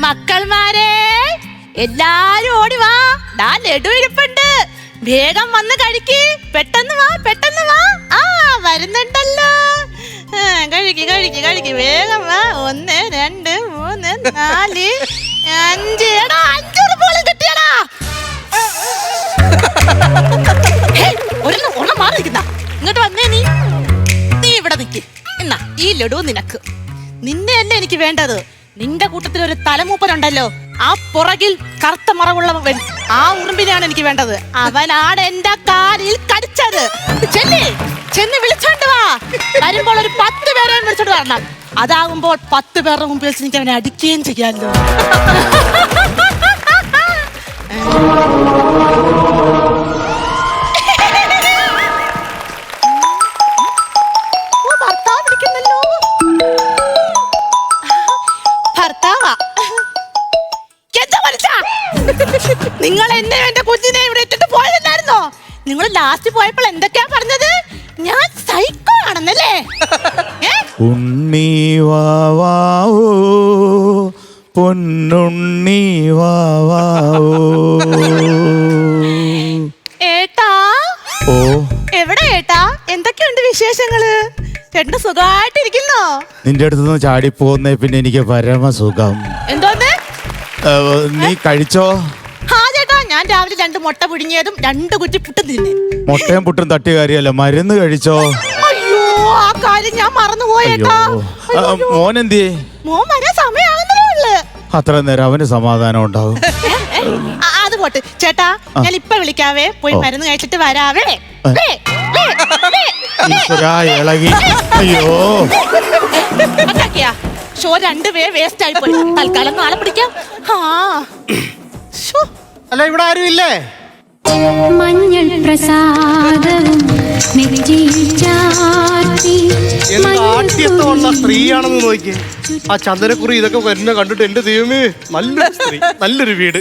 മക്കൾമാരെ എല്ലാരും ഓടി വാ, ലഡു ഇരിപ്പുണ്ട്, വേഗം വന്ന് കഴിക്ക്, പെട്ടെന്ന് വാ പെട്ടെന്ന് വാ. ആ വരുന്നുണ്ടല്ലോ, കഴിക്ക് കഴിക്ക് കഴിക്ക്, വേഗം വാ. 1 2 3 4 5. എടാ 5 പോലും കിട്ടിയടാ. ഒരെണ്ണം മാറി നിൽക്കുന്ന, ഇങ്ങോട്ട് വന്നേ. നീ ഇവിടെ നിൽക്ക്. എന്നാ ഈ ലഡു നിനക്ക്. നിന്നെയല്ല എനിക്ക് വേണ്ടത്, നിന്റെ കൂട്ടത്തിൽ ഒരു തലമൂപ്പനുണ്ടല്ലോ, ആ പുറകിൽ കറുത്ത മറവുള്ളവൻ, ആ ഉറുമ്പിനെയാണ് എനിക്ക് വേണ്ടത്. അവനാണ് എന്റെ കാലിൽ കടിച്ചത്. ചെന്ന് വിളിച്ചോണ്ട് വാ. വരുമ്പോൾ ഒരു 10 പേരെ വിളിച്ചോണ്ട് വരണം. അതാകുമ്പോൾ 10 പേരുടെ മുമ്പിൽ വെച്ച് എനിക്ക് അവനെ അടിക്കുകയും ചെയ്യാമല്ലോ. നിങ്ങൾ എന്നെ എന്റെ കുഞ്ഞിനെ ഇവിടെ ഇട്ടിട്ട് പോയതല്ലായിരുന്നോ? നിങ്ങൾ ലാസ്റ്റ് പോയപ്പോൾ എന്തൊക്കെയാ പറഞ്ഞത്? ഞാൻ സൈക്കോ ആണെന്നല്ലേ? ഉണ്ണി വാവാവോ പൊന്നുണ്ണി വാവാവോ. ഏട്ടാ. ഓ എവിടെ ഏട്ടാ? എന്തൊക്കെയുണ്ട് വിശേഷങ്ങള്? ചേട്ടന് സുഖമായിട്ടിരിക്കുന്നോ? നിന്റെ അടുത്തുനിന്ന് ചാടിപ്പോന്നേ പിന്നെ എനിക്ക് പരമസുഖം. എന്തോന്ന്? നീ കഴിച്ചോ? ഞാൻ രാവിലെ 2 മുട്ട പുഴുങ്ങിയതും 2 കുറ്റി പുട്ടും തിന്നെ. മുട്ടയും പുട്ടും തട്ടിയ കാര്യമല്ല, മരുന്ന് കഴിച്ചോ? അയ്യോ, ആ കാര്യം ഞാൻ മറന്നുപോയേട്ടാ. മോൻ എന്തിയേ? മോൻ വരാൻ സമയമാകുന്നതേ ഉള്ളു. അത്ര നേരം അവന് സമാധാനം ഉണ്ടാവും. അത് പോട്ട് ചേട്ടാ, ഞാൻ ഇപ്പൊ വിളിക്കാവേ, പോയി മരുന്ന് കഴിച്ചിട്ട് വരാവേ. ഇളകി. അയ്യോ ഷോ 2 വേസ്റ്റ് ആയി പോയി. തൽക്കാലം നാളെ പിടിക്കാം. അല്ല ഇവിടെ ആരും ഇല്ലേ? മഞ്ഞൾ പ്രസാദവും ആട്ടിയത്തുള്ള സ്ത്രീയാണെന്ന് നോക്കി. ആ ചന്ദനക്കുറി ഇതൊക്കെ വരുന്ന കണ്ടിട്ട് എന്റെ ദൈവമേ, നല്ലൊരു സ്ത്രീ, നല്ലൊരു വീട്.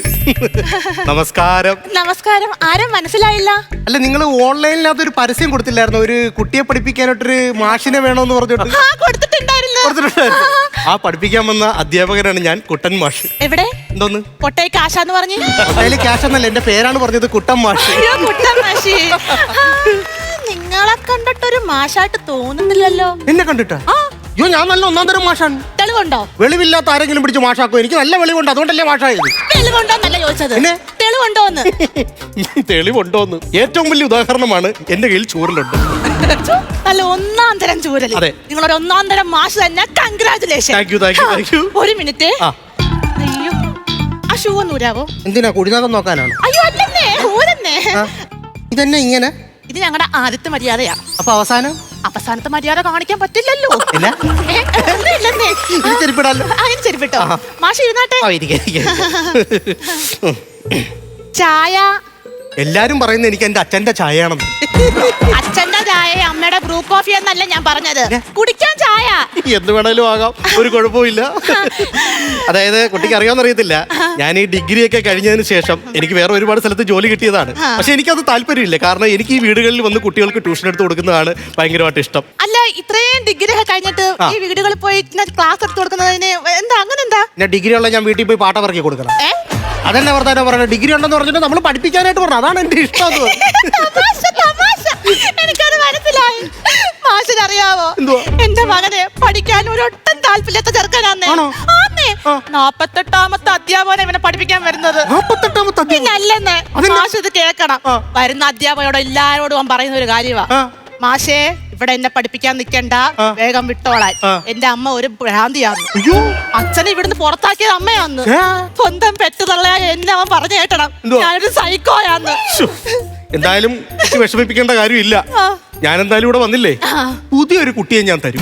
നമസ്കാരം. നമസ്കാരം. ആരും മനസ്സിലായില്ല. അല്ല, നിങ്ങൾ ഓൺലൈനിനകത്ത് ഒരു പരസ്യം കൊടുത്തില്ലായിരുന്നു? ഒരു കുട്ടിയെ പഠിപ്പിക്കാനായിട്ടൊരു മാഷിനെ വേണോന്ന് പറഞ്ഞിട്ട്. ആ പഠിപ്പിക്കാൻ വന്ന അധ്യാപകനാണ് ഞാൻ, കുട്ടൻ മാഷ്. എവിടെ? എന്തോന്ന് പൊട്ടേ കാശാന്ന് പറഞ്ഞു? പൊട്ടയില് ക്യാഷ് എന്നല്ല, എന്റെ പേരാണ് പറഞ്ഞത്, കുട്ടൻ മാഷ്. നിങ്ങളെ കണ്ടിട്ടൊരു മാഷായിട്ട് തോന്നുന്നില്ലല്ലോ. എന്നെ കണ്ടിട്ടാ? അയ്യോ, ഞാൻ നല്ല 1-ാം തരം മാഷാണ്. തെളിവുണ്ടോ? വെളിവില്ലാത്ത ആരെങ്കിലും പിടിച്ച് മാഷാക്കോ? എനിക്ക് നല്ല വെളിവുണ്ട്, അതുകൊണ്ടല്ലേ മാഷായത്. തെളിവുണ്ടോന്നല്ല ചോദിച്ചത്, തെളിവുണ്ടോന്ന്. തെളിവുണ്ടോന്ന് ഏറ്റവും വലിയ ഉദാഹരണമാണ് എന്റെ കയ്യിൽ ചൂരലുണ്ട്. നല്ല 1-ാം തരം ചൂരൽ. നിങ്ങളൊരു 1-ാം തരം മാഷ് തന്നെ. കൺഗ്രാറ്റുലേഷൻ. ഒരു മിനിറ്റ്. അയ്യോ, ആ ഷൂ ഒന്ന് ഊരാവോ? എന്തിനാ, കുടിനാഥം നോക്കാനാണ്? അയ്യോ അല്ലെന്നേ, ഊരന്നേ. ഇതെന്നെ ഇങ്ങനെ? ഇത് ഞങ്ങളുടെ ആദ്യത്തെ മര്യാദയാ. അപ്പൊ അവസാനത്തെ മര്യാദ കാണിക്കാൻ പറ്റില്ലല്ലോ. ചെരുപ്പിട്ടോ മാഷ് ഇരുന്നാട്ടെ. ചായ. എല്ലാരും പറയുന്നത് എനിക്ക് എന്റെ അച്ഛന്റെ ചായയാണെന്ന്. അച്ഛന്റെ ചായ അമ്മയുടെ ബ്രൂ കോഫി എന്നല്ല ഞാൻ പറഞ്ഞത്, കുടിക്കാൻ ചായ. എന്ത് വേണേലും ആകാം, ഒരു കുഴപ്പമില്ല. അതായത് കുട്ടിക്ക് അറിയാമെന്നറിയത്തില്ല, ഞാൻ ഈ ഡിഗ്രി ഒക്കെ കഴിഞ്ഞതിന് ശേഷം എനിക്ക് വേറെ ഒരുപാട് സ്ഥലത്ത് ജോലി കിട്ടിയതാണ്. പക്ഷെ എനിക്കത് താല്പര്യമില്ല, കാരണം എനിക്ക് ഈ വീടുകളിൽ വന്ന് കുട്ടികൾക്ക് ട്യൂഷൻ എടുത്ത് കൊടുക്കുന്നതാണ് ഭയങ്കരമായിട്ട് ഇഷ്ടം. അല്ല, ഇത്രയും ഡിഗ്രി ഒക്കെ കഴിഞ്ഞിട്ട് ഈ വീടുകളിൽ പോയി ക്ലാസ് എടുത്ത് കൊടുക്കുന്നതിന് എന്താ അങ്ങനെ? എന്താ ഞാൻ ഡിഗ്രി ഉള്ള ഞാൻ വീട്ടിൽ പോയി പാട്ട പറക്കി കൊടുക്കണം? അതന്നെ വർത്താനോ പറഞ്ഞത്. ഡിഗ്രി ഉണ്ടെന്ന് പറഞ്ഞിട്ട് നമ്മൾ പഠിപ്പിക്കാനായിട്ട് പറഞ്ഞു, അതാണ് എന്റെ ഇഷ്ടം. എനിക്കത് മനസ്സിലായി. മാഷിനറിയാവോ, എന്റെ മകനെ പഠിക്കാൻ ഒരൊട്ടും താല്പര്യത്തെ ചെറുക്കനാന്നേ. 48ാമത്തെ അധ്യാപകനെ ഇവനെ പഠിപ്പിക്കാൻ വരുന്നത്. അല്ലെന്നേ, മാഷ് ഇത് കേക്കണം. വരുന്ന അധ്യാപകരോട് എല്ലാരോടും പറയുന്ന ഒരു കാര്യമാ, മാഷേ ഇവിടെ എന്നെ പഠിപ്പിക്കാൻ നിൽക്കണ്ട, വേഗം വിട്ടോളാൻ. എന്റെ അമ്മ ഒരു ഭ്രാന്തിയാന്ന്. അച്ഛനെ ഇവിടുന്ന് പുറത്താക്കിയത് അമ്മയാന്ന്. സ്വന്തം പെറ്റുതള്ളയാ എന്നെ അവൻ പറഞ്ഞു കേട്ടണം, ഞാനൊരു സൈക്കോയാന്ന്. എന്തായാലും വിഷമിപ്പിക്കേണ്ട കാര്യമില്ല. ഞാൻ എന്തായാലും ഇവിടെ വന്നില്ലേ, പുതിയൊരു കുട്ടിയെ ഞാൻ തരും.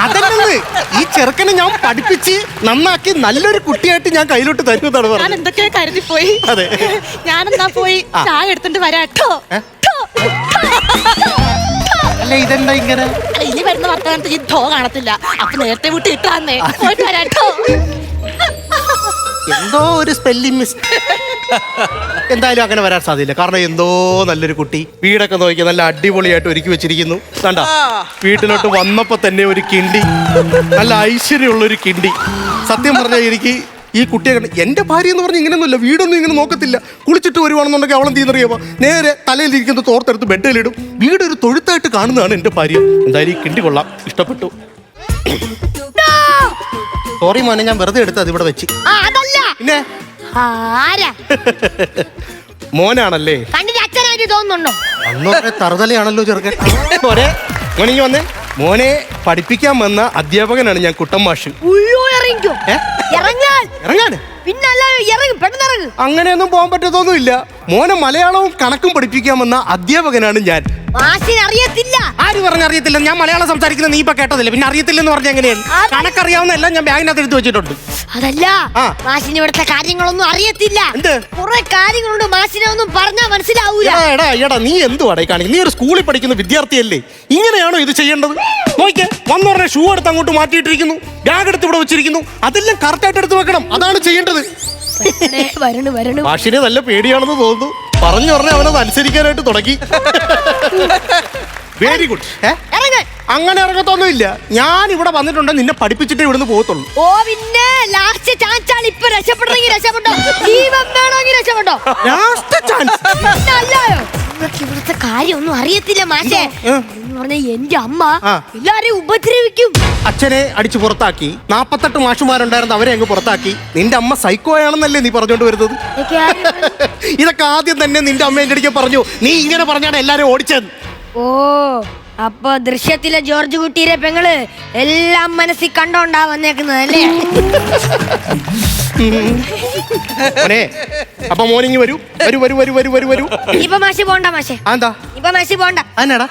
അതല്ലെന്ന്, ഈ ചെറുക്കനെ ഞാൻ പഠിപ്പിച്ച് നന്നാക്കി നല്ലൊരു കുട്ടിയായിട്ട് ഞാൻ കയ്യിലോട്ട് തരുന്നതാണ് പറഞ്ഞത്. എന്തൊക്കെ കരുതിപ്പോയി. അതെ, ഞാനെന്നാ പോയി ചായ എടുത്തിട്ട് വരാട്ടോ. അല്ല, ഇതെന്താ ഇങ്ങനെ? ഇനി വരുന്ന വർത്തമാനത്ത് ഈ ധോ കാണത്തില്ല, അപ്പൊ നേരത്തെ വിട്ട് ഇട്ടാന്നേ. പോയിട്ട് വരാട്ടോ. എന്തോ ഒരു സ്പെല്ലിംഗ് മിസ്റ്റേക്ക്. എന്തായാലും അങ്ങനെ വരാൻ സാധ്യല്ല. കാരണം എന്തോ നല്ലൊരു കുട്ടി വീടൊക്കെ നോക്കി നല്ല അടിപൊളിയായിട്ട് ഒരുക്കി വെച്ചിരിക്കുന്നു. കണ്ട വീട്ടിലോട്ട് വന്നപ്പോ തന്നെ ഒരു കിണ്ടി, നല്ല ഐശ്വര്യമുള്ള ഒരു കിണ്ടി. സത്യം പറഞ്ഞാൽ എനിക്ക് ഈ കുട്ടിയെ എന്റെ ഭാര്യ എന്ന് പറഞ്ഞാൽ ഇങ്ങനെയൊന്നുമില്ല, വീടൊന്നും ഇങ്ങനെ നോക്കത്തില്ല. കുളിച്ചിട്ട് വരുവാണെന്നുണ്ടെങ്കിൽ അവളം തീന്നറിയാമോ, നേരെ തലയിലിരിക്കുന്ന തോർത്തെടുത്ത് ബെഡിലിടും. വീടൊരു തൊഴുത്തായിട്ട് കാണുന്നതാണ് എന്റെ ഭാര്യ. എന്തായാലും ഈ കിണ്ടി കൊള്ളാം, ഇഷ്ടപ്പെട്ടു. സോറി മോനെ, ഞാൻ വെറുതെ എടുത്ത് അതിവിടെ വെച്ച്. പിന്നെ മോനാണല്ലേ? അച്ഛനായിട്ട് തോന്നുന്നുണ്ടോ? അന്നൊക്കെ തറുതലയാണല്ലോ ചെറുക്കൻ. മോനെ മോനിങ്ങി വന്നേ. മോനെ പഠിപ്പിക്കാൻ വന്ന അധ്യാപകനാണ് ഞാൻ, കുട്ടൻ മാഷ്. ഇറങ്ങാൻ പിന്നല്ല ഇറങ്ങി പെട്ടെന്നിറങ്ങ്. അങ്ങനെയൊന്നും പോകാൻ പറ്റത്തൊന്നുമില്ല. മോനെ മലയാളവും കണക്കും പഠിപ്പിക്കാൻ വന്ന അധ്യാപകനാണ് ഞാൻ. അറിയത്തില്ല. ആര് പറഞ്ഞറിയത്തില്ല? ഞാൻ മലയാളം സംസാരിക്കുന്നത് നീ ഇപ്പൊ കേട്ടതില്ല, പിന്നെ അറിയത്തില്ലെന്ന് പറഞ്ഞ എങ്ങനെയാണ്? കണക്കറിയാവുന്ന എല്ലാം ഞാൻ ബാഗിനകത്ത് എടുത്ത് വെച്ചിട്ടുണ്ട്. അതല്ല, മാഷിന് ഇവിടുത്തെ കാര്യങ്ങളൊന്നും അറിയത്തില്ല. എന്ത് കുറെ കാര്യങ്ങളുണ്ട്, മാഷിനെ ഒന്നും പറഞ്ഞാ മനസ്സിലാവൂല. എടാ നീ എന്തുവാടേ കാണിക്കുന്നത്? നീ ഒരു സ്കൂളിൽ പഠിക്കുന്ന വിദ്യാർത്ഥിയല്ലേ? ഇങ്ങനെയാണോ ഇത് ചെയ്യേണ്ടത്? നോക്കിയേ, വന്നു പറഞ്ഞ ഷൂ എടുത്ത് അങ്ങോട്ട് മാറ്റിയിട്ടിരിക്കുന്നു, ബാഗ് എടുത്ത് ഇവിടെ വെച്ചിരിക്കുന്നു. അതെല്ലാം കറക്റ്റായിട്ട് എടുത്ത് വെക്കണം. അതാണ് ചെയ്യേണ്ടത്. മാഷിനെ നല്ല പേടിയാണെന്ന് തോന്നുന്നു. പറഞ്ഞു പറഞ്ഞ അവനത് അനുസരിക്കാനായിട്ട് തുടങ്ങി. Very good. അങ്ങനെ ഇറങ്ങത്തൊന്നുമില്ല. ഞാൻ ഇവിടെ വന്നിട്ടുണ്ട് നിന്നെ പഠിപ്പിച്ചിട്ടേ ഇവിടുന്ന് പോകത്തുള്ളൂ. ഓ പിന്നെ ലാസ്റ്റ് ചാൻസ് ആണ്. ഇപ്പൊ രക്ഷപ്പെടണമെങ്കിൽ രക്ഷപ്പെട്ടോ, ജീവൻ വേണമെങ്കിൽ രക്ഷപ്പെട്ടോ. Last chance. ഇവിടുത്തെ കാര്യമൊന്നും അറിയത്തില്ല മാഷേ. എന്ന് പറഞ്ഞ എന്റെ അമ്മ എല്ലാരെയും ഉപദ്രവിക്കും. അച്ഛനെ അടിച്ചു പുറത്താക്കി. 48 മാഷുമാരുണ്ടായിരുന്നു, അവരെ അങ്ങ് പുറത്താക്കി. നിന്റെ അമ്മ സൈക്കോയാണെന്നല്ലേ നീ പറഞ്ഞോണ്ട് വരുന്നത്? ഇതൊക്കെ ആദ്യം തന്നെ നിന്റെ അമ്മ എന്റെ അടുക്ക പറഞ്ഞു. നീ ഇങ്ങനെ പറഞ്ഞാണ് എല്ലാരും ഓടിച്ചത്. ഓ, അപ്പൊ ദൃശ്യത്തിലെ ജോർജ് കുട്ടിയുടെ പെങ്ങള് എല്ലാം മനസ്സിൽ കണ്ടോണ്ടാ വന്നേക്കുന്നത് അല്ലേ? അപ്പൊ മോർണിംഗ് വരൂ. ഇപ്പൊ മാഷി പോണ്ട മാഷേ. എന്താ ഇപ്പൊ മാഷി പോണ്ട,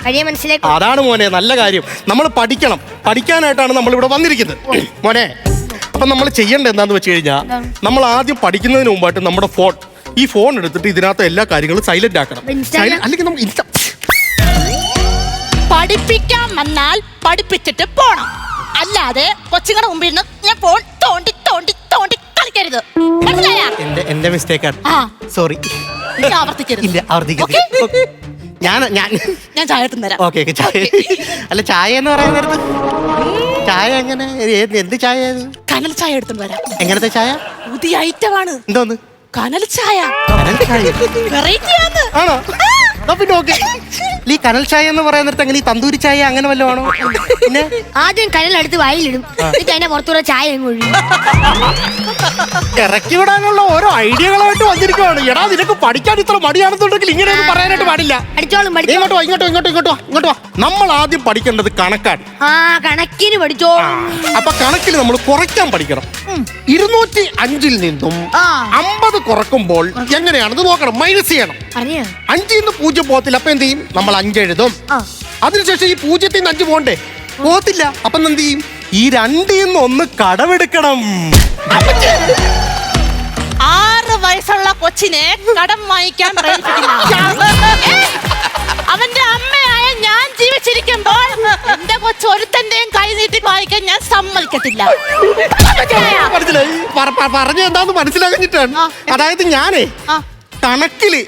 കഴിയ മനസ്സിലാക്കി. അതാണ് മോനെ നല്ല കാര്യം. നമ്മൾ പഠിക്കണം. പഠിക്കാനായിട്ടാണ് നമ്മൾ ഇവിടെ വന്നിരിക്കുന്നത് മോനെ. അപ്പൊ നമ്മൾ ചെയ്യേണ്ട എന്താന്ന് വെച്ച് കഴിഞ്ഞാൽ, നമ്മൾ ആദ്യം പഠിക്കുന്നതിന് മുമ്പായിട്ട് നമ്മുടെ ഈ ഫോൺ എടുത്തിട്ട് ഇതിനകത്ത് എല്ലാ കാര്യങ്ങളും സൈലന്റ് ആക്കണം. അല്ലെങ്കിൽ നമ്മൾ പഠിപ്പിക്കാൻ വന്നാൽ പഠിപ്പിച്ചിട്ട് പോണം. അല്ലാതെ കൊച്ചുങ്ങളുടെ മുമ്പിൽ നിന്ന് ഞാൻ ഫോൺ തോണ്ടി തോണ്ടി തോണ്ടി കളിക്കരുത്. മനസ്സിലായാ? എന്റെ മിസ്റ്റേക്കാണ്. സോറി. ആവർത്തിക്കരുത്. ഇല്ല, ആവർത്തിക്കരുത്. ഞാൻ ചായ എടുത്തു തരാം. ഓക്കെ, ചായ. അല്ല, ചായ എന്ന് പറയുന്ന നേരത്ത് ചായ എങ്ങനെ? എന്ത് ചായ? കനൽ ചായ എടുത്തു വരാം. എങ്ങനത്തെ ചായ? പുതിയ ഐറ്റമാണ്. എന്തോന്ന്? കനൽ ചായ. വെറൈറ്റി ആണ്. ആണോ? പിന്നെ ഓക്കെ. ഈ കനൽ ചായ എന്ന് പറയുന്ന നേരത്തെ എങ്ങനെ? ഈ തന്തൂരി ചായ അങ്ങനെ വല്ലതും ആണോ? പിന്നെ ആദ്യം കനലെടുത്ത് വായിലിടും, എന്നിട്ട് അതിന്റെ പുറത്തൂടെ ചായ ഇറക്കി വിടാനുള്ള ഓരോ ഐഡിയകളായിട്ട് വന്നിരിക്കുകയാണ്. എടാ, നിനക്ക് പഠിക്കാൻ ഇത്ര മടിയാണെന്നുണ്ടെങ്കിൽ ഇങ്ങനെയൊന്നും പറയാനായിട്ട് പാടില്ല. ഇങ്ങോട്ടോ. നമ്മൾ ആദ്യം പഠിക്കേണ്ടത് കണക്കാണ്. കണക്കിന് പഠിച്ചോ. അപ്പൊ കണക്കിൽ നമ്മൾ കുറയ്ക്കാൻ പഠിക്കണം. 205 നിന്നും 50 കുറക്കുമ്പോൾ എങ്ങനെയാണെന്ന് നോക്കണം. മൈനസ് ചെയ്യണം. 5 0 പോകത്തില്ല. അപ്പൊ എന്ത് ചെയ്യും? നമ്മൾ 5 എഴുതും. അതിനുശേഷം ഈ 0 5 പോകണ്ടേ? പോകത്തില്ല. അപ്പൊ എന്ത് ചെയ്യും? ഈ 2 1 കടമെടുക്കണം. 6 വയസ്സുള്ള കൊച്ചിനെ കടം വാങ്ങിക്കാൻ അവന്റെ അമ്മയായ ഞാൻ ജീവിച്ചിരിക്കുമ്പോൾ എന്റെ കൊച്ചു ഒരുത്തന്റെയും കൈ നീട്ടി വായിക്കാൻ ഞാൻ സമ്മതിക്കത്തില്ല. പറഞ്ഞ എന്താന്ന് മനസ്സിലാക്കിട്ടാണ്. അതായത് ഞാനേ കണക്കില്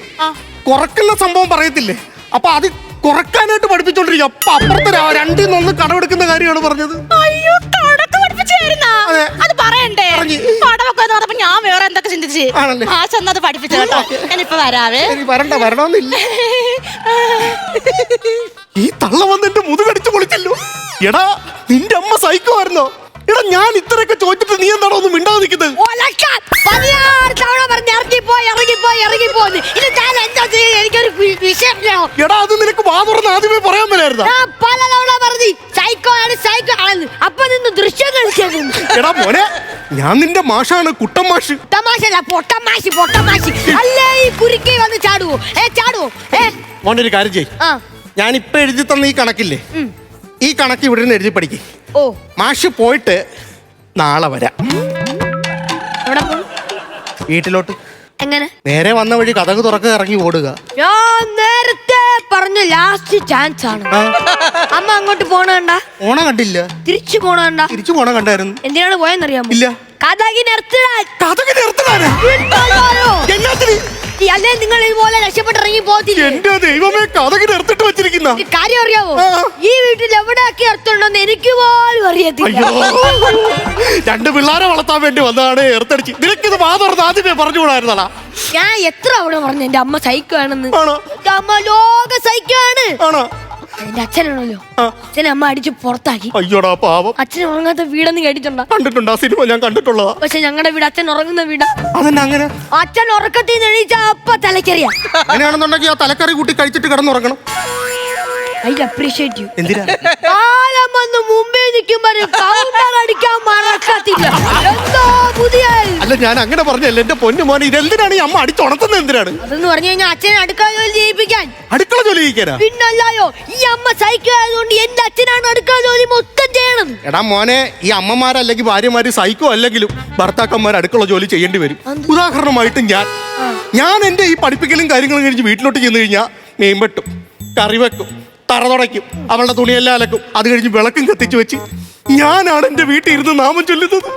കുറക്കുന്ന സംഭവം പറയത്തില്ലേ, അപ്പൊ അത് കുറക്കാനായിട്ട് പഠിപ്പിച്ചോണ്ടിരിക്കും. അപ്പൊ അപ്പുറത്തെ 2 1 കടമെടുക്കുന്ന കാര്യമാണ് പറഞ്ഞത്. അയ്യോ, കടക്ക് പഠിപ്പിച്ചായിരുന്നാ? അത് പറയണ്ടേ? കടമൊക്കെ പറഞ്ഞപ്പോ ഞാൻ വേറെ എന്തൊക്കെ ചിന്തിച്ച് ആ ചെന്നത് പഠിപ്പിച്ചു കേട്ടോ. ഞാനിപ്പോ വരാവേ. വരണമെന്നില്ല. ഈ തള്ള വന്ന് എന്റെ മുതുകടിച്ച് പൊളിച്ചല്ലോ. എടാ, നിന്റെ അമ്മ സൈക്കോ ആയിരുന്നോ? എടാ, ഞാൻ ഇത്രയൊക്കെ ചോദിച്ചിട്ട് നീ എന്താണോ ഒന്നും മിണ്ടാതെ നിൽക്കുന്നത്? എടാ, അത് നിനക്ക് വാ തുറന്ന് ആദ്യമേ പറയാൻ മേലായിരുന്നോ? എടാ മോനെ, ഞാൻ നിന്റെ മാഷാണ്, കുട്ടൻ മാഷ്. മോനൊരു കാര്യം ചെയ്യ്. ഞാനിപ്പോ എഴുതി തന്ന ഈ കണക്കില്ലേ, ഈ കണക്ക് ഇവിടെ നിന്ന് എഴുതി പഠിക്കേ. മാഷ് പോയിട്ട് നാളെ വരാം. വീട്ടിലോട്ട്. എങ്ങനെ? നേരെ വന്ന വഴി കഥക് തുറക്ക, ഇറങ്ങി ഓടുക. ഞാൻ നേരത്തെ പറഞ്ഞ ലാസ്റ്റ് ചാൻസ് ആണ്. അമ്മ അങ്ങോട്ട് പോണണ്ട, ഓണ കണ്ടില്ല, തിരിച്ചു പോണണ്ട. തിരിച്ചു പോണ കണ്ടായിരുന്നു. എന്തിനാണ് പോയെന്നറിയാമോ? ഇല്ല. കഥകി നിർത്തിടാൻ. കഥകി നിർത്തണാണ്. എന്നാത്തിന്? അല്ലേ നിങ്ങൾ ഇതുപോലെ രക്ഷപ്പെട്ടിറങ്ങി പോകത്തില്ല. എന്റെ ദൈവമേ, കഥകി നിർത്തിട്ട് വെച്ചിരിക്കുന്ന കാര്യം അറിയാമോ? ഈ വീട്ടിൽ എവിടെയൊക്കെ എർത്തുണ്ടോന്ന് എനിക്ക് പോലും അറിയത്തില്ല. രണ്ട് പിള്ളേരെ വളർത്താൻ വേണ്ടി വന്നതാണ് എർത്തടിച്ച്. നിനക്കിത് വാതുറന്ന് ആദ്യമേ പറഞ്ഞുകൂടായിരുന്നടാ. ഞാൻ എത്ര അവിടെ പറഞ്ഞു എന്റെ അമ്മ സൈക്കോ ആണെന്ന്. ആണോ? എന്റെ അമ്മ ലോക സൈക്കോ ആണ്. ആണോ? എന്റെ അച്ഛനാണല്ലോ, അച്ഛനെ അമ്മ അടിച്ച് പുറത്താക്കി. അയ്യോടാ പാവം. അച്ഛൻ ഉറങ്ങാത്ത വീടെന്ന് കേട്ടിട്ടുണ്ടോ? കണ്ടിട്ടുണ്ട്, ആ സിനിമ ഞാൻ കണ്ടിട്ടുള്ളതാ. പക്ഷെ ഞങ്ങളുടെ വീട് അച്ഛൻ ഉറങ്ങുന്ന വീടാ. അതെന്നെ അങ്ങനെ? അച്ഛൻ ഉറക്കത്തിൽ നിന്ന് എണീച്ച അപ്പ തലക്കറിയാ. അങ്ങനെയാണെന്നുണ്ടെങ്കിൽ ആ തലക്കറി കൂട്ടി കഴിച്ചിട്ട് കിടന്നുറങ്ങണം. I appreciate you. എന്തിനാ? കാലം വന്ന് മുമ്പേ നിൽക്കുമ്പോ കൗണ്ടർ അടിക്കാൻ മറക്കത്തില്ല. എന്തോ പുതിയ. അല്ല, ഞാൻ അങ്ങനെ പറഞ്ഞല്ലേ എന്റെ പൊന്നു മോനെ. ഇതെന്തിനാണ് ഈ അമ്മ അടിച്ചുണർത്തുന്നത്? എന്തിനാണ്? അതെന്ന് പറഞ്ഞു കഴിഞ്ഞാൽ അച്ഛനെ അടുക്കള ജോലി ചെയ്യിപ്പിക്കാൻ. അടുക്കള ജോലി ചെയ്യിക്കാനാ? പിന്നല്ലായോ, ഈ അമ്മ സൈക്കോ ആയതുകൊണ്ട് എന്റെ അച്ഛനാണ് അടുക്കള ജോലി മൊത്തം ചെയ്യണം. എടാ മോനെ, ഈ അമ്മമാരല്ലെങ്കിൽ ഭാര്യമാര് സൈക്കോ അല്ലെങ്കിലും ഭർത്താക്കന്മാർ അടുക്കള ജോലി ചെയ്യേണ്ടി വരും. ഉദാഹരണമായിട്ട് ഞാൻ എന്റെ ഈ പഠിപ്പിക്കലും കാര്യങ്ങളും കഴിഞ്ഞ് വീട്ടിലോട്ട് ചെന്ന് കഴിഞ്ഞാൽ മീൻ വെട്ടും, കറി വെക്കും, തറ തുടയ്ക്കും, അവളുടെ തുണിയെല്ലാം അലക്കും. അത് കഴിഞ്ഞ് വിളക്കും കത്തിച്ചു വെച്ച് ഞാനാണ് എന്റെ വീട്ടിൽ ഇരുന്ന് നാമം ചൊല്ലുന്നത്.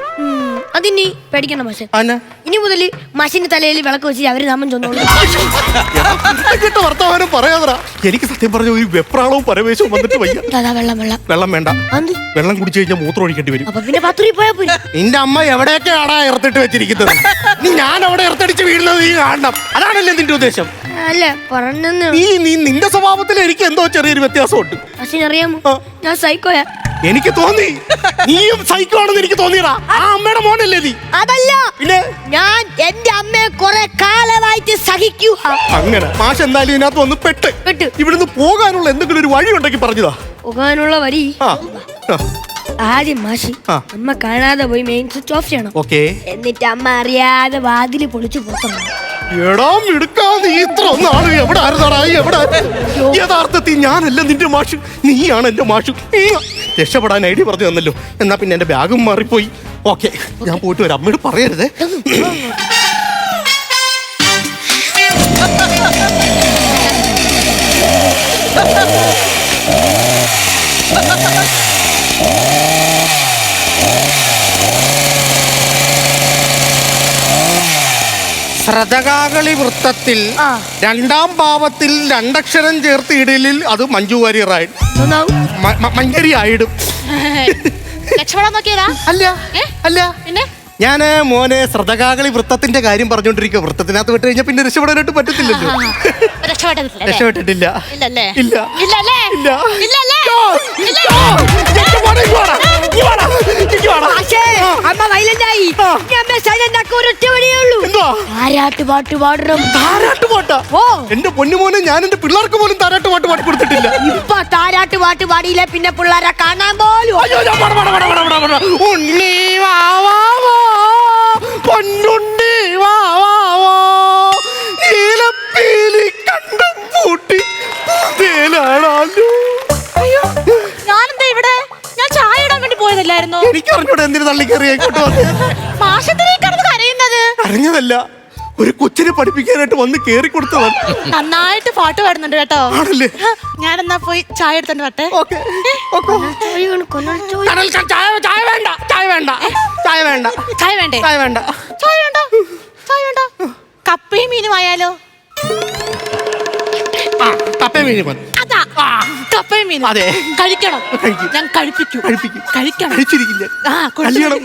അതിനി പേടിക്കണ്ട മാഷെ. അന്ന ഇനി മുതൽ മാഷിന്റെ തലയിൽ വിളക്ക് വെച്ച് അവര് നാമം ചൊന്നോളൂ. കേട്ട വർത്തമാനം പറയാതറാ. എനിക്ക് സത്യം പറഞ്ഞ ഒരു വെപ്രാളവും പരവേശവും വന്നിട്ട് വയ്യ. വെള്ളം വെള്ളം വെള്ളം വേണ്ട. വെള്ളം കുടിച്ചു കഴിഞ്ഞാൽ മൂത്രം ഒഴിക്കേണ്ടി വരും. അപ്പൊ പിന്നെ പാത്രി പോയാ പോയി. നിന്റെ അമ്മ എവിടെയൊക്കെയാടാ ഇറത്തിട്ട് വെച്ചിരിക്കുന്നത്? നീ ഞാൻ അവിടെ ഇറത്തടിച്ച് വീഴുന്നത് നീ കാണണം. അതാണല്ലേ നിന്റെ ഉദ്ദേശം? അല്ല പറഞ്ഞെന്ന്. നീ നിന്റെ സ്വഭാവത്തിൽ എനിക്ക് എന്തോ ചെറിയൊരു വ്യത്യാസമുണ്ട്. മാഷിനറിയാമോ, ഞാൻ സൈക്കോയാ. എനിക്ക് തോന്നി നീയും സൈക്കോ ആണെന്ന്. എനിക്ക് തോന്നിയടാ. ആ അമ്മയുടെ മോനല്ലേ നീ? അതല്ല, പിന്നെ ഞാൻ എന്റെ അമ്മയെ കുറെ കാലമായിട്ട് സഹിക്കുക. അങ്ങനെ മാഷ് എന്തായാലും ഇതിനകത്ത് വന്ന് പെട്ട് ഇവിടുന്ന് പോകാനുള്ള എന്തെങ്കിലും ഒരു വഴി ഉണ്ടെങ്കിൽ പറഞ്ഞതാ. പോകാനുള്ള വഴി ആ, ആ, ആദ്യം മാഷി അമ്മ കാണാതെ പോയി മെയിൻ സ്വിച്ച് ഓഫ് ചെയ്യണം. ഓക്കേ. എന്നിട്ട് അമ്മ അറിയാതെ വാതില് പൊളിച്ചു പുറത്തുണ്ട്. എടാ മിടുക്കാതെ ഇത്ര ഒന്നാണ്. എവിടെ ആയിരുന്നാടാ? എവിടെ? യഥാർത്ഥത്തിൽ ഞാനല്ല നിന്റെ മാഷ്, നീയാണ് എന്റെ മാഷ്. രക്ഷപ്പെടാൻ ഐഡിയ പറഞ്ഞു തന്നല്ലോ. എന്നാ പിന്നെ എന്റെ ബാഗും മാറിപ്പോയി. ഓക്കെ, ഞാൻ പോയിട്ട് വരാം. അമ്മയോട് പറയരുതേ. ശ്രതകാകളി വൃത്തത്തിൽ രണ്ടാം ഭാവത്തിൽ രണ്ടക്ഷരം ചേർത്ത് ഇടലിൽ അത് മഞ്ജു വാര്യറായി മഞ്ചരി ആയിടും. രക്ഷപ്പെടാൻ നോക്കിയതാ? അല്ല അല്ല, പിന്നെ ഞാന് മോനെ ശ്രതകാകളി വൃത്തത്തിന്റെ കാര്യം പറഞ്ഞോണ്ടിരിക്കുക. വൃത്തത്തിനകത്ത് വിട്ട് കഴിഞ്ഞാൽ പിന്നെ രക്ഷപ്പെടാനായിട്ട് പറ്റത്തില്ലല്ലോ. രക്ഷപ്പെട്ടിട്ടില്ല. ഇല്ലല്ലേ? ഇല്ല. ഇല്ലല്ലേ? ഇല്ല. ഇല്ലല്ലേ? അമ്മ വൈലന്റായി. താരാട്ട് പാട്ട് പാടണം. താരാട്ട് പാട്ടാ? എന്റെ പൊന്നുമോനെ, ഞാൻ എന്റെ പിള്ളേർക്ക് പോലും താരാട്ട് പാട്ട് പാടി കൊടുത്തിട്ടില്ല. ഇപ്പൊ താരാട്ട് പാട്ട് പാടിയില്ല പിന്നെ പിള്ളേരെ കാണാൻ പോലും. ഉണ്ണി വാവാവോ, പൊന്നുണ്ണി വാവാവോ, നീലപ്പീലി കണ്ടും പൂട്ടി തേലാണല്ലോ. അയ്യോ, ഞാനെന്താ ഇവിടെ? ഞാൻ ചായ ഇടാൻ വേണ്ടി പോയതല്ലായിരുന്നോ? എനിക്കറിഞ്ഞൂടെ എന്തിനു തള്ളിക്കറിയായിക്കോട്ട് വന്ന്. മാഷത്തിനേക്കാണ് കരയുന്നത്. അറിഞ്ഞതല്ല, ഒരു കൊച്ചിനെ പഠിപ്പിക്കാനായിട്ട് വന്ന് കേറി കൊടുത്തതാണ്. നന്നായിട്ട് പാട്ട് പാടുന്നുണ്ട് കേട്ടോ. ആണല്ലേ? ഞാനെന്നാ പോയി ചായ എടുത്തോണ്ട് വട്ടെ. ഓക്കെ. ചായ വേണ്ട, ചായ വേണ്ട, ചായ വേണ്ട. ചായ വേണ്ടേ? ചായ വേണ്ട, ചായ വേണ്ട, ചായ വേണ്ട. കപ്പയും മീനും ആയാലോ? കപ്പയും മീനും മതി. അതാ, കപ്പയും മീനും. അതെ, കഴിക്കണം. കഴിക്കും. ഞാൻ കഴിപ്പിക്കും. കഴിക്കണം. കഴിച്ചിരിക്കില്ല. കല്യാണം.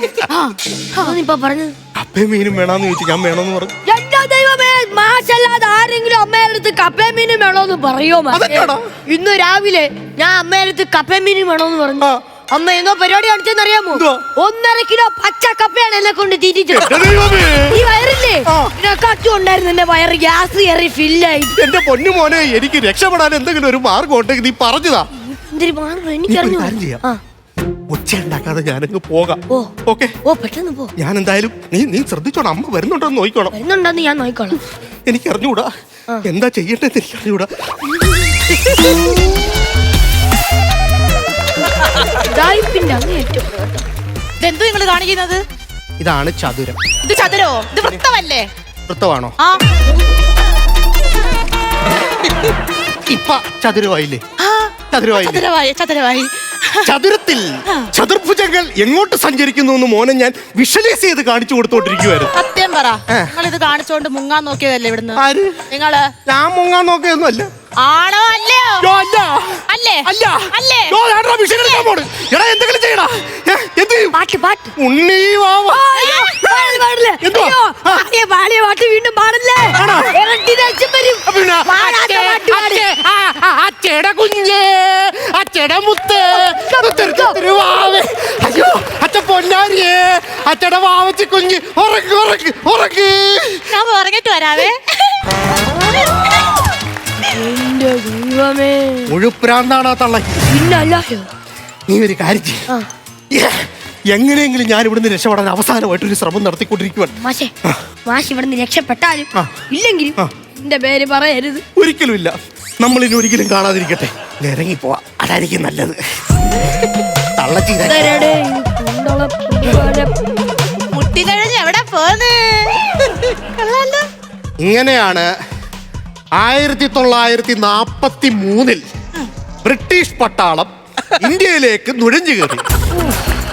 ഇപ്പൊ പറഞ്ഞു കപ്പയും മീനും വേണമെന്ന് ചോദിച്ചു. ഞാൻ വേണമെന്ന് പറഞ്ഞു. എന്റെ ദൈവമേ, മാഷല്ലാതെ ആരെങ്കിലും അമ്മയുടെ അടുത്ത് കപ്പയും മീനും വേണോന്ന് പറയോ? ഇന്ന് രാവിലെ ഞാൻ അമ്മയുടെ അടുത്ത് കപ്പയും മീനും വേണോന്ന് പറഞ്ഞു. അമ്മ എന്തോ പരിപാടി കാണിച്ചെന്നറിയാമോ? 1.5 കിലോ പച്ച കപ്പയാണ് എന്നെ കൊണ്ട് തീറ്റിച്ചത്. ഈ വയറില്ലേ, ഇതിനൊക്കെ ഉണ്ടായിരുന്നു. എന്റെ വയറ് ഗ്യാസ് കയറി ഫില്ലായി. എന്റെ പൊന്നു മോനെ, എനിക്ക് രക്ഷപ്പെടാൻ എന്തെങ്കിലും ഒരു മാർഗം ഉണ്ടെങ്കിൽ നീ പറഞ്ഞതാ. എന്തൊരു മാർഗം എനിക്കറിഞ്ഞു. ഒച്ച ഉണ്ടാക്കാതെ ഞാനങ്ങ് പോകാം. ഓക്കെ? പെട്ടെന്ന് പോ. ഞാൻ എന്തായാലും നീ ശ്രദ്ധിച്ചോണം. അമ്മ വരുന്നുണ്ടോന്ന് നോക്കിക്കോണം. വരുന്നുണ്ടെന്ന് ഞാൻ നോക്കിക്കോളാം. എനിക്ക് അറിഞ്ഞൂടാ എന്താ ചെയ്യേണ്ടത്. എനിക്ക് അറിഞ്ഞൂടാ. ഇതെന്തു നിങ്ങൾ കാണിക്കുന്നത്? ഇതാണ് ചതുരം. ഇത് ചതുരോ? ഇത് വൃത്തമല്ലേ? വൃത്തമാണോ? ഇപ്പൊ ചതുരമായില്ലേ? ആ, ചതുരമായില്ലേ? ചതുരമായി ചതുരത്തിൽ ചതുർഭുജങ്ങൾ എങ്ങോട്ട് സഞ്ചരിക്കുന്നു എന്ന് മോനെ ഞാൻ വിഷ്വലൈസ് ചെയ്ത് കാണിച്ചു കൊടുത്തോണ്ടിരിക്കുവായിരുന്നു. സത്യം പറ, നിങ്ങൾ ഇത് കാണിച്ചോണ്ട് മുങ്ങാൻ നോക്കിയതല്ലേ ഇവിടുന്ന്? ആര്? നിങ്ങള്. ഞാൻ മുങ്ങാൻ നോക്കിയൊന്നും അല്ല. ആണോ അല്ലയോ? അല്ല അല്ലേ? അല്ല അല്ലേ? എന്തെങ്കിലും ചെയ്യടാ. എന്ത് ചെയ്യും? പാട്ട് ഉണ്ണി വാവാ. എന്തുവാ? പാട്ട് വീണ്ടും പാടല്ലേ? ആണോ? ഇരട്ടി ദേഷ്യം വരും. പിന്നെ? പാടാത്ത പാട്ട് പാട്. അച്ഛടെ കുഞ്ഞ്, അച്ഛടെ മുത്ത്, വാവേ. അയ്യോ അച്ഛ പൊന്നാരിയേ, അച്ഛടെ വാവച്ചി കുഞ്ഞ്, ഉറക്ക് ഉറക്ക് ഉറക്ക്. ഞാൻ ഉറങ്ങിട്ട് വരാവേ. എന്റെ ദൈവമേ, മുഴുപ്രാന്താണോ തള്ള? പിന്നല്ലോ. നീ ഒരു കാര്യം ചെയ്യ്. എങ്ങനെയെങ്കിലും ഞാൻ ഇവിടുന്ന് രക്ഷപ്പെടാൻ അവസാനമായിട്ടൊരു ശ്രമം നടത്തിക്കൊണ്ടിരിക്കുവാൻ. മാഷ് ഇവിടുന്ന് രക്ഷപ്പെട്ടാലും ഇല്ലെങ്കിലും എന്റെ പേര് പറയരുത്. ഒരിക്കലും ഇല്ല. നമ്മൾ ഇനി ഒരിക്കലും കാണാതിരിക്കട്ടെ. ഇറങ്ങിപ്പോവാ, അതായിരിക്കും നല്ലത്. തള്ളച്ചി മുട്ടി കഴിഞ്ഞ് എവിടെ പോന്ന്? ഇങ്ങനെയാണ് 1943 ബ്രിട്ടീഷ് പട്ടാളം ഇന്ത്യയിലേക്ക് നുഴഞ്ഞു കയറി.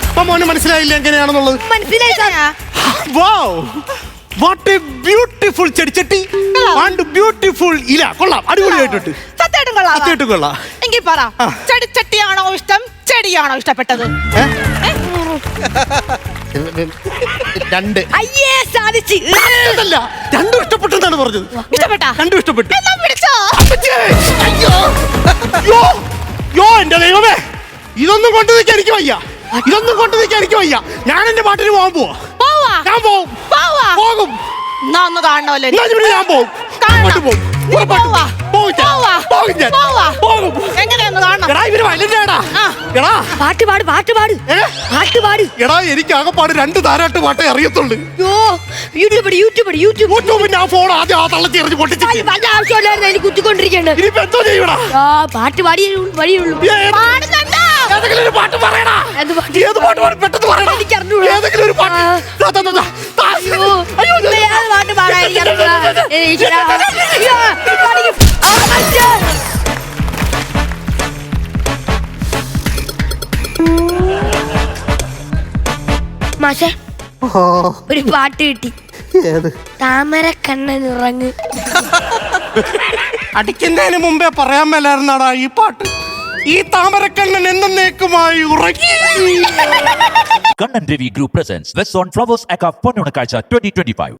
അപ്പൊ മോന് മനസ്സിലായില്ല എങ്ങനെയാണെന്നുള്ളത്? മനസ്സിലായി sir. Wow! What a beautiful ചെടിച്ചട്ടി and beautiful ഇല. കൊള്ളാം, അടിപൊളിയായിട്ടുണ്ട്. സത്യമായിട്ടും കൊള്ളാം. സത്യമായിട്ടും കൊള്ളാം. എങ്കിൽ പറ, ചെടിച്ചട്ടിയാണോ ഇഷ്ടം, ചെടിയാണോ ഇഷ്ടപ്പെട്ടത്? രണ്ട്. അയ്യേ, സാധിച്ചു. അതല്ല, രണ്ടും ഇഷ്ടപ്പെട്ടെന്നാണ് പറഞ്ഞത്. ഇഷ്ടപ്പെട്ടാ? രണ്ടും ഇഷ്ടപ്പെട്ടു. എന്നാ പിടിച്ചോ. അയ്യോ യോ യോ എന്റെ ദൈവമേ, ഇതൊന്നും കൊണ്ടു നിൽക്കാൻ എനിക്ക് വയ്യ. ഇതൊന്നും കൊണ്ടു നിൽക്കാൻ എനിക്ക് വയ്യ. ഞാൻ എന്റെ പാട്ടിന് പോകാൻ പോവാ. പോവാ? ഞാൻ പോവും. പോവാ? പോകും. എന്നാ ഒന്ന് കാണണമല്ലോ. ഞാൻ ഇവിടെ ഞാൻ പോവും. പാട്ട് പോവും. ഉറപ്പായിട്ടും പോവാ? പോവും ഞാൻ. പോവാ? പോകും ഞാൻ. പോവാ? പോകും. എങ്ങനെയൊന്ന് കാണണം? എടാ ഇവര് വലുതാടാ. ആ. എടാ പാട്ട് പാട്, പാട്ട് പാട്, ഏ? പാട്ട് പാട്. എടാ എനിക്ക് ആകെപ്പാട് 2 താരാട്ട് പാട്ടേ അറിയത്തുള്ളൂ. യൂട്യൂബ് യൂട്യൂബിന്റെ ആ ഫോൺ ആദ്യം ആ തള്ളച്ചി എറിഞ്ഞ് പൊട്ടിച്ച് വല്ല ആവശ്യമില്ലായിരുന്നു എനിക്ക് കുത്തിക്കൊണ്ടിരിക്കേണ്ടത്. ഇനിയിപ്പോ എന്തോ ചെയ്യടാ? പാട്ട് പാടിയേ വഴിയുള്ളൂ. പാടുന്നുണ്ടോ? ഏതെങ്കിലും ഒരു പാട്ട് പറയടാ. ഏത് പാട്ട്? ഏത് പാട്ട് പാടി പെട്ടെന്ന് പറയടാ. എനിക്ക് അറിഞ്ഞൂടാ. ഏതെങ്കിലും ഒരു പാട്ട്. ദാ, ദാ, ദാ, ദാ. അയ്യോ, ഏത് പാട്ട് പാടാൻ എനിക്ക് അറിഞ്ഞൂടാ. ഈശ്വരാ. അയ്യോ, ഈ പാടിക്ക്. അച്ഛാ. മാഷേ, ഒരു പാട്ട് കിട്ടി. ഏത്? താമര കണ്ണൻ ഉറങ്ങ്. അടിക്കുന്നതിന് മുമ്പേ പറയാൻ മേലായിരുന്നാടാ ഈ പാട്ട്. ഈ താമരക്കണ്ണൻ എന്നേക്കുമായി ഉറങ്ങി. Kannan Devi Group presents West on Flowers Aka Ponnunakazha 2025.